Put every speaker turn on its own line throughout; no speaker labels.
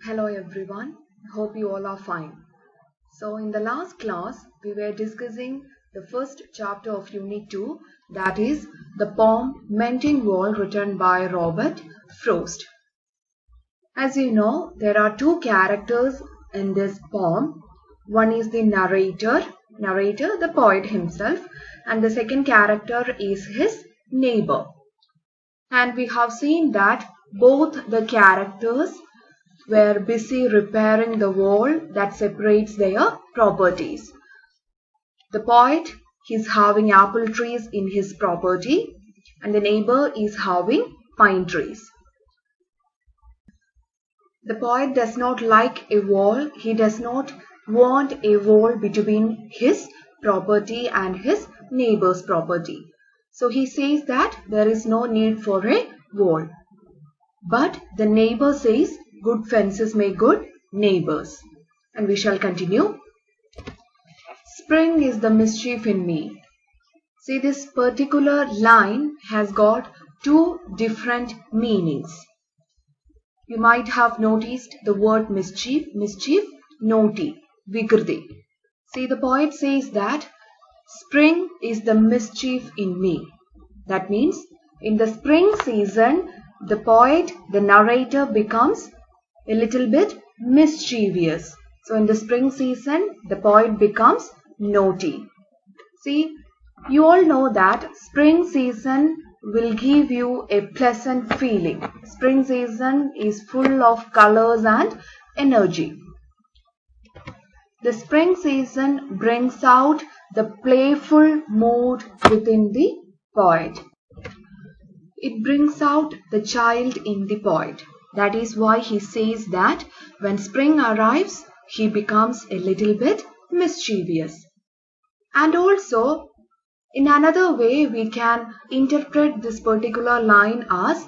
Hello everyone, hope you all are fine. So in the last class, we were discussing the first chapter of Unit 2, that is the poem Mending written by Robert Frost. As you know, there are two characters in this poem. One is the narrator, the poet himself, and the second character is his neighbor. And we have seen that both the characters were busy repairing the wall that separates their properties. The poet is having apple trees in his property and the neighbor is having pine trees. The poet does not like a wall. He does not want a wall between his property and his neighbor's property. So he says that there is no need for a wall. But the neighbor says, good fences make good neighbors. And we shall continue. Spring is the mischief in me. See, this particular line has got two different meanings. You might have noticed the word mischief, naughty, vikriti. See, the poet says that spring is the mischief in me. That means in the spring season, the poet, the narrator becomes a little bit mischievous. So in the spring season, the poet becomes naughty. See, you all know that spring season will give you a pleasant feeling. Spring season is full of colors and energy. The spring season brings out the playful mood within the poet. It brings out the child in the poet. That is why he says that when spring arrives, he becomes a little bit mischievous. And also, in another way, we can interpret this particular line as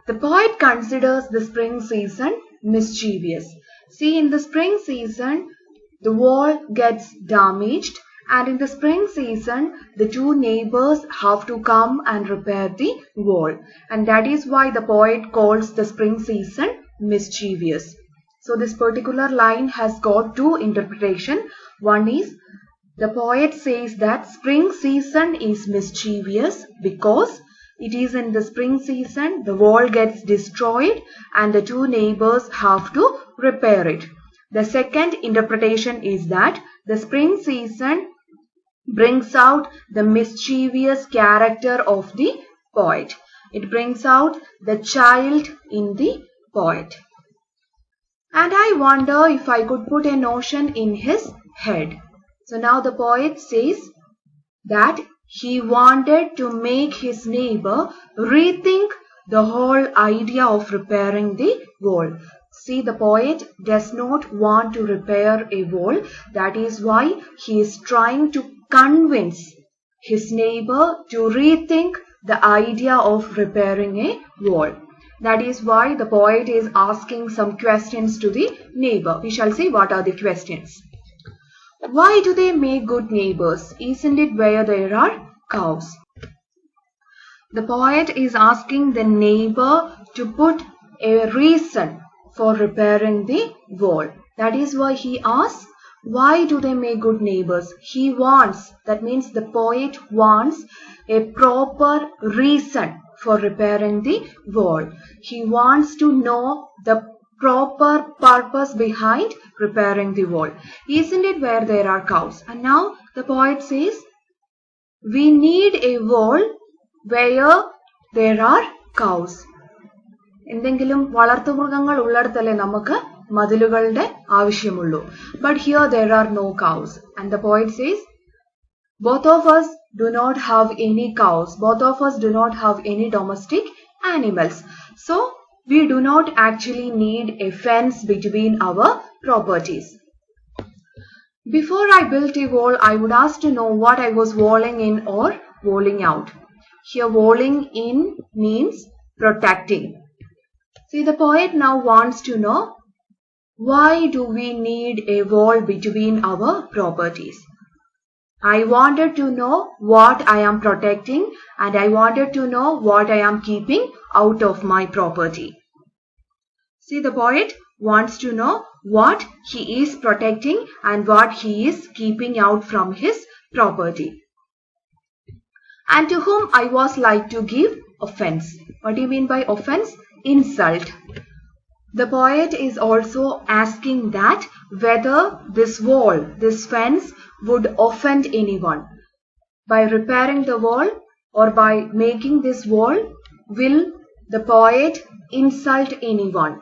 the poet considers the spring season mischievous. See, in the spring season, the wall gets damaged, and in the spring season, the two neighbors have to come and repair the wall. And that is why the poet calls the spring season mischievous. So this particular line has got two interpretations. One is the poet says that spring season is mischievous because it is in the spring season the wall gets destroyed and the two neighbors have to repair it. The second interpretation is that the spring season brings out the mischievous character of the poet. It brings out the child in the poet. And I wonder if I could put a notion in his head. So now the poet says that he wanted to make his neighbor rethink the whole idea of repairing the wall. See, the poet does not want to repair a wall. That is why he is trying to convince his neighbor to rethink the idea of repairing a wall. That is why the poet is asking some questions to the neighbor. We shall see what are the questions. Why do they make good neighbors? Isn't it where there are cows? The poet is asking the neighbor to put a reason for repairing the wall. That is why he asks, why do they make good neighbors? He wants, that means the poet wants a proper reason for repairing the wall. He wants to know the proper purpose behind repairing the wall. Isn't it where there are cows? And now the poet says, we need a wall where there are cows. എന്തെങ്കിലും വളർത്തുമൃഗങ്ങൾ ഉള്ളിടത്തല്ലേ നമുക്ക് മതിലുകളുടെ ആവശ്യമുള്ളൂ. But here there are no cows. And the poet says, both of us do not have any cows. Both of us do not have any domestic animals. So we do not actually need a fence between our properties. Before I built a wall, I would ask to know what I was walling in or walling out. Here walling in means protecting. See, the poet now wants to know, why do we need a wall between our properties? I wanted to know what I am protecting and I wanted to know what I am keeping out of my property. See, the poet wants to know what he is protecting and what he is keeping out from his property. And to whom I was like to give offense. What do you mean by offense? Insult. The poet is also asking that whether this wall, this fence would offend anyone. By repairing the wall or by making this wall, will the poet insult anyone?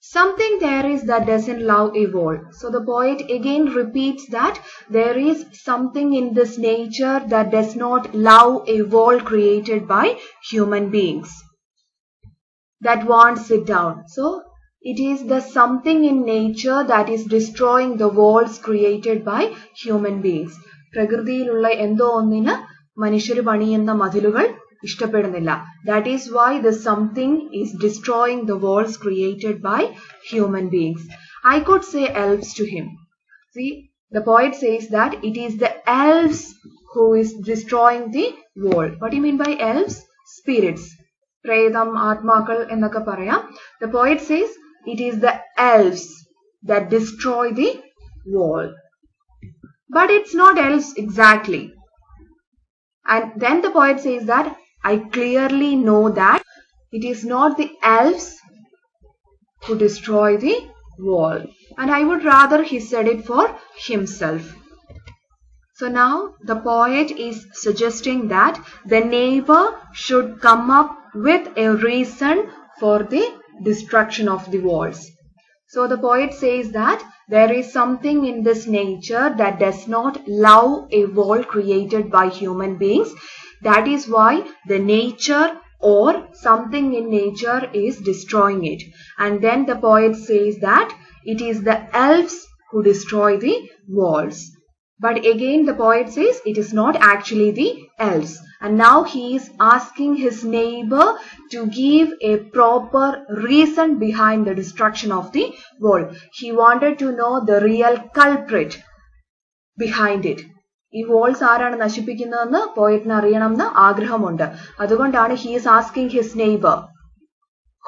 Something there is that doesn't love a wall. So the poet again repeats that there is something in this nature that does not love a wall created by human beings, that won't sit down. So it is the something in nature that is destroying the walls created by human beings. പ്രകൃതിയിലുള്ള എന്തോ ഒന്നിന് മനുഷ്യർ പണിയുന്ന മതിലുകൾ ഇഷ്ടപ്പെടുന്നില്ല. That is why the something is destroying the walls created by human beings. I could say elves to him. See, the poet says that it is the elves who is destroying the wall. What do you mean by elves? Spirits. Predam, Atmakal എന്നൊക്കെ പറയാം. The poet says it is the elves that destroy the wall. But it's not elves exactly. And then the poet says that I clearly know that it is not the elves who destroy the wall. And I would rather he said it for himself. So now the poet is suggesting that the neighbor should come up with a reason for the destruction of the walls. So the poet says that there is something in this nature that does not love a wall created by human beings. That is why the nature or something in nature is destroying it. And then the poet says that it is the elves who destroy the walls. But again the poet says it is not actually the elves. And now he is asking his neighbor to give a proper reason behind the destruction of the wall. He wanted to know the real culprit behind it. ഈ walls ആരാണ് നശിപ്പിക്കുന്നതെന്ന് പോയറ്റിന് അറിയണമെന്ന് ആഗ്രഹമുണ്ട്. അതുകൊണ്ടാണ് he is asking his neighbor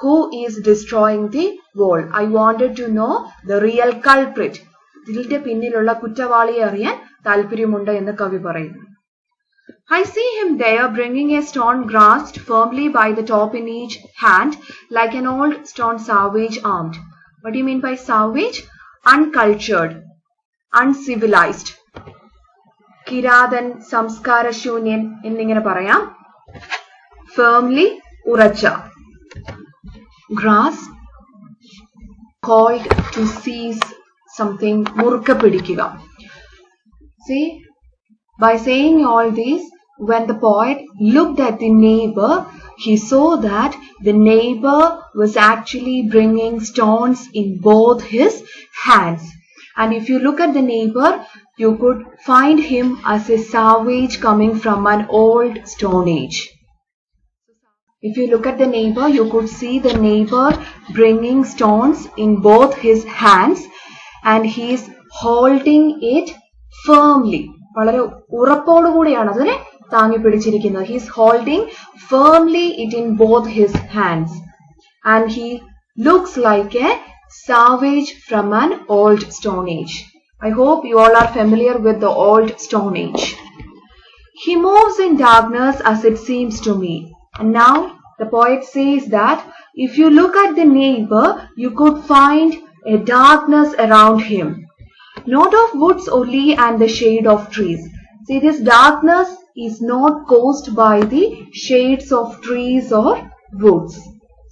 who is destroying the wall. I wanted to know the real culprit. ഇതിന്റെ പിന്നിലുള്ള കുറ്റവാളിയെ അറിയാൻ താല്പര്യമുണ്ട് എന്ന് കവി പറയുന്നു. I see him there bringing a stone grasped firmly by the top in each hand like an old stone savage armed. What do you mean by savage? Uncultured, uncivilized. Kirathan, സംസ്കാരശൂന്യൻ എന്നിങ്ങനെ പറയാം. Firmly, ഉറച്ച. Grasp, called to seize something, മുറുക്കെ പിടിക്കുക. See, by saying all this, when the poet looked at the neighbor, he saw that the neighbor was actually bringing stones in both his hands. And if you look at the neighbor, you could find him as a savage coming from an old stone age. If you look at the neighbor, you could see the neighbor bringing stones in both his hands and he is holding it firmly. വളരെ ഉറപ്പോടുകൂടിയാണ് അതിനെ താങ്ങി പിടിച്ചിരിക്കുന്നത്. He is holding firmly it in both his hands and he looks like a savage from an old stone age. I hope you all are familiar with the old stone age. He moves in darkness as it seems to me. And now the poet says that if you look at the neighbor, you could find a darkness around him. Not of woods only and the shade of trees. See, this darkness is not caused by the shades of trees or woods.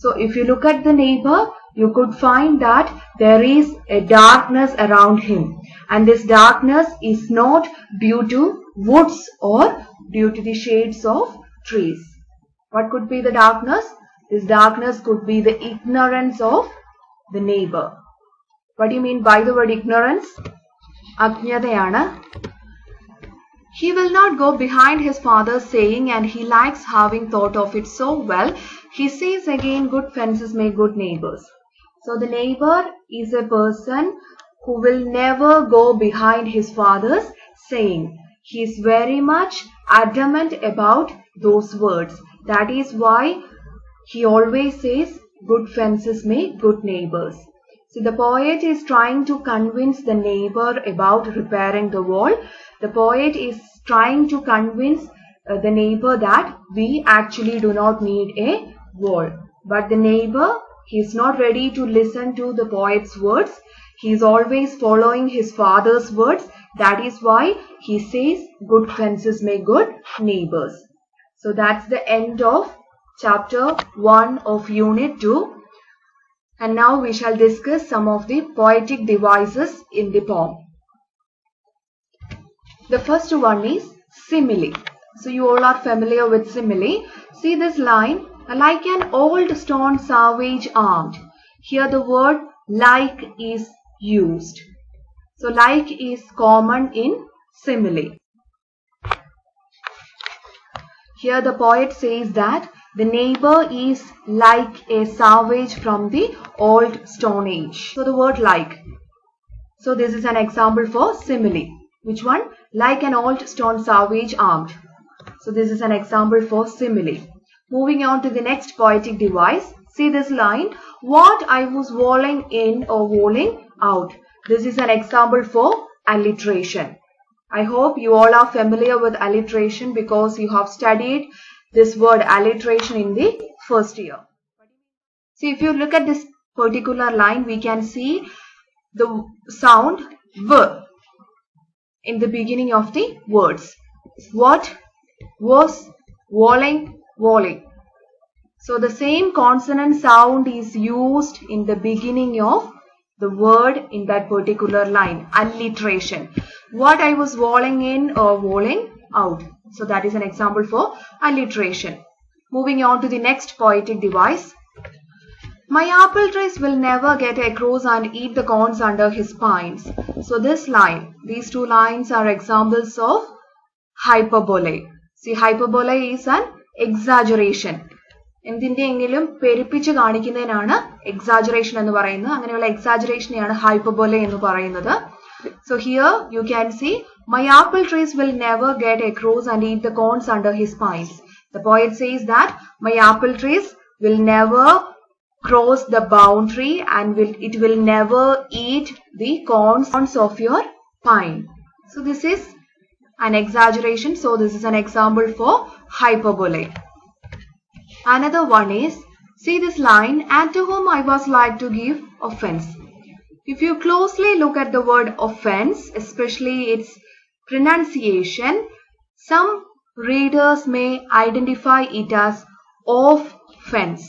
So if you look at the neighbor, you could find that there is a darkness around him. And this darkness is not due to woods or due to the shades of trees. What could be the darkness? This darkness could be the ignorance of the neighbor. What do you mean by the word ignorance? Ajnadayana. He will not go behind his father's saying and he likes having thought of it so well. He says again, good fences make good neighbors. So the neighbor is a person who will never go behind his father's saying. He is very much adamant about those words. That is why he always says good fences make good neighbors. See, the poet is trying to convince the neighbor about repairing the wall. The poet is trying to convince the neighbor that we actually do not need a wall. But the neighbor, he is not ready to listen to the poet's words. He is always following his father's words. That is why he says good fences make good neighbors. So that's the end of chapter 1 of Unit 2. And now we shall discuss some of the poetic devices in the poem. The first one is simile. So you all are familiar with simile. See this line, like an old stone savage armed. Here the word like is used. So like is common in simile. Here the poet says that the neighbor is like a savage from the old stone age. So the word like. So this is an example for simile. Which one? Like an old stone savage armed. So this is an example for simile. Moving on to the next poetic device. See this line. What I was walling in or walling out. This is an example for alliteration. I hope you all are familiar with alliteration because you have studied this word alliteration in the first year. See, if you look at this particular line, we can see the sound V in the beginning of the words. What was walling, walling. So the same consonant sound is used in the beginning of the word in that particular line. Alliteration. What I was walling in or walling out. So that is an example for alliteration. Moving on to the next poetic device. My apple trees will never get across and eat the corns under his pines. So this line, these two lines are examples of hyperbole. See, hyperbole is an exaggeration. എന്തിന്റെയെങ്കിലും പെരുപ്പിച്ച് കാണിക്കുന്നതിനാണ് exaggeration എന്ന് പറയുന്നത്. അങ്ങനെയുള്ള exaggerationനെയാണ് hyperbole എന്ന് പറയുന്നത്. So here you can see, my apple trees will never get across and eat the corns under his pines. The poet says that my apple trees will never cross the boundary and it will never eat the corns of your pine. So this is an exaggeration. So this is an example for hyperbole. Another one is, see this line, and to whom I was like to give offense. If you closely look at the word offense, especially its pronunciation, some readers may identify it as offense.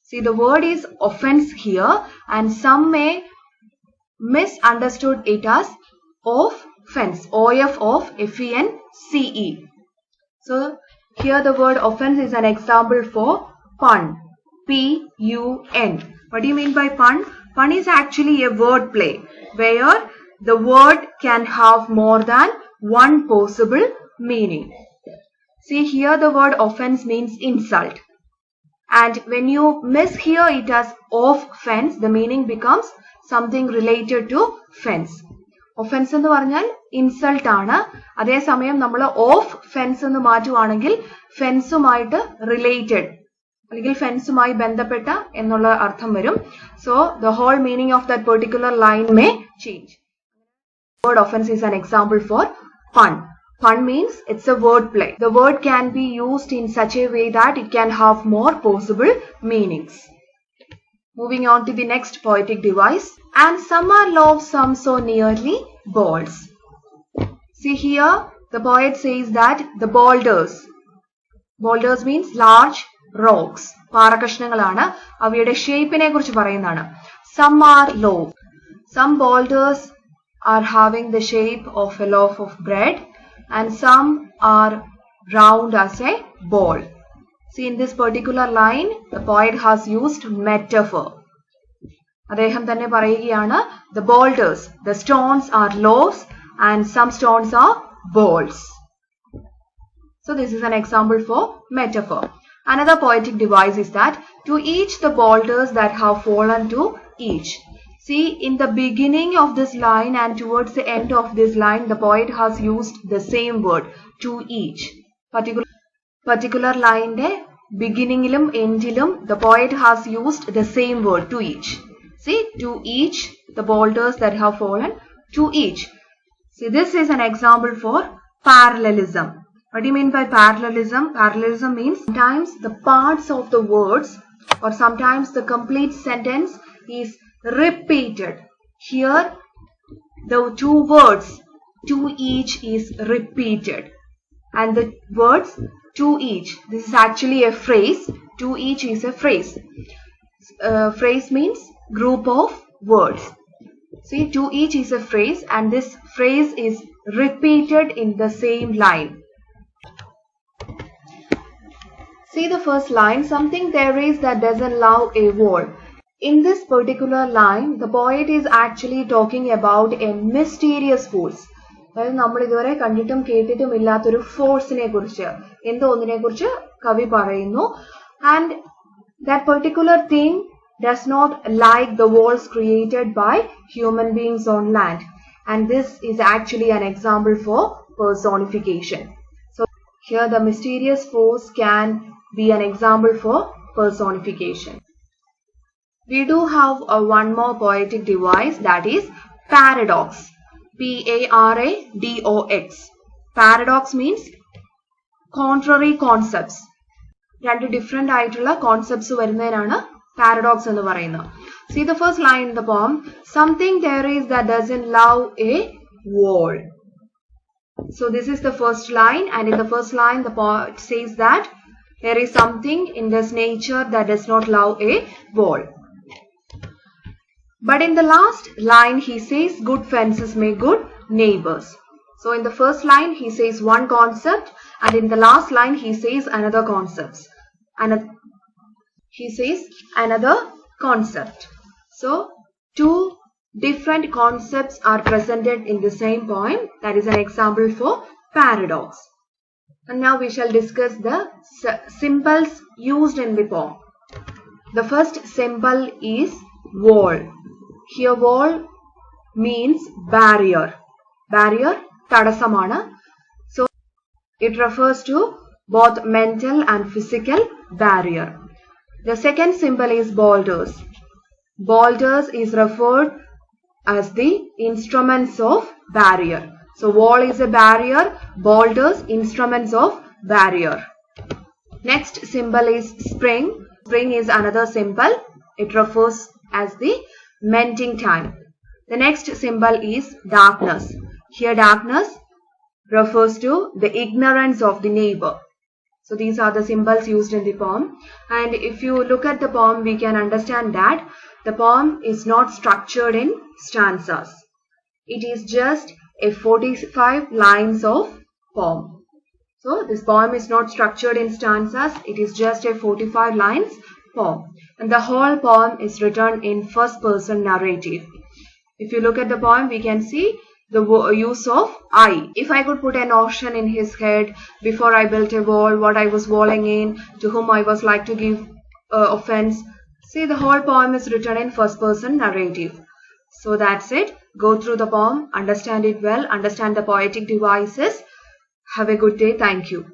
See, the word is offense here and some may misunderstood it as offense, O-F of F-E-N-C-E. So, here the word offense is an example for pun, P-U-N. What do you mean by pun? Pun is actually a word play where the word can have more than one possible meaning. See, here the word offense means insult. And when you mishear it as offense, the meaning becomes something related to fence. Offense എന്ന് പറഞ്ഞാൽ insult ആണ്. അതേസമയം നമ്മൾ of fence എന്ന് മാറ്റുവാണെങ്കിൽ ഫെൻസുമായിട്ട് related അല്ലെങ്കിൽ ഫെൻസുമായി ബന്ധപ്പെട്ട എന്നുള്ള അർത്ഥം വരും. So the whole meaning of that particular line may change. Word offense is an example for pun. Pun means it's a word play. The word can be used in such a way that it can have more possible meanings. Moving on to the next poetic device. And some are low, some so nearly balls. See here, the poet says that the boulders. Boulders means large rocks. പാറകഷ്ണങ്ങളാണ്. അവയുടെ ഷേപ്പിനെ കുറിച്ച് പറയുന്നതാണ്. Some are low. Some boulders are having the shape of a loaf of bread and some are round as a ball. See, in this particular line, the poet has used metaphor. അദ്ദേഹം തന്നെ പറയുകയാണ്, the boulders, the stones are loaves and some stones are balls. So this is an example for metaphor. Another poetic device is that to each the boulders that have fallen to each. See, in the beginning of this line and towards the end of this line, the poet has used the same word, to each. Particular line beginningilum, endilum, the poet has used the same word, to each. See, to each, the boulders that have fallen, to each. See, this is an example for parallelism. What do you mean by parallelism? Parallelism means sometimes the parts of the words or sometimes the complete sentence is repeated. Here, the two words, to each, is repeated. And the words, to each, this is actually a phrase. To each is a phrase. Phrase means group of words. See, to each is a phrase and this phrase is repeated in the same line. See the first line, something there is that doesn't love a wall. In this particular line, the poet is actually talking about a mysterious force. അതായത് നമ്മൾ ഇതുവരെ കണ്ടിട്ടും കേട്ടിട്ടും ഇല്ലാത്തൊരു ഫോഴ്സിനെ കുറിച്ച് എന്തോ ഒന്നിനെ കുറിച്ച് കവി പറയുന്നു. And that particular thing does not like the walls created by human beings on land. And this is actually an example for personification. So here the mysterious force can be an example for personification. We do have one more poetic device, that is paradox. P-A-R-A-D-O-X. Paradox means contrary concepts. രണ്ട് different ആയിട്ടുള്ള concepts വരുന്നതിനാണ് paradox എന്ന് പറയുന്നത്. See the first line in the poem. Something there is that doesn't love a wall. So this is the first line, and in the first line the poet says that there is something in this nature that does not love a wall. But in the last line he says good fences make good neighbors. So in the first line he says one concept, and in the last line he says another concept. He says another concept. So two different concepts are presented in the same poem. That is an example for paradox. And now we shall discuss the symbols used in the poem. The first symbol is wall. Here wall means barrier. Barrier, tadasamana. So it refers to both mental and physical barrier. The second symbol is boulders. Boulders is referred as the instruments of barrier. So wall is a barrier, boulders instruments of barrier. Next symbol is spring. Spring is another symbol. It refers as the mending time. The next symbol is darkness. Here darkness refers to the ignorance of the neighbor. So these are the symbols used in the poem. And if you look at the poem, we can understand that the poem is not structured in stanzas. It is just a 45 lines of poem. So this poem is not structured in stanzas. It is just a 45 lines poem. And the whole poem is written in first person narrative. If you look at the poem, we can see the use of I. If I could put a notion in his head before I built a wall, what I was walling in, to whom I was like to give offense. See, the whole poem is written in first person narrative. So that's it. Go through the poem, understand it well, understand the poetic devices. Have a good day. Thank you.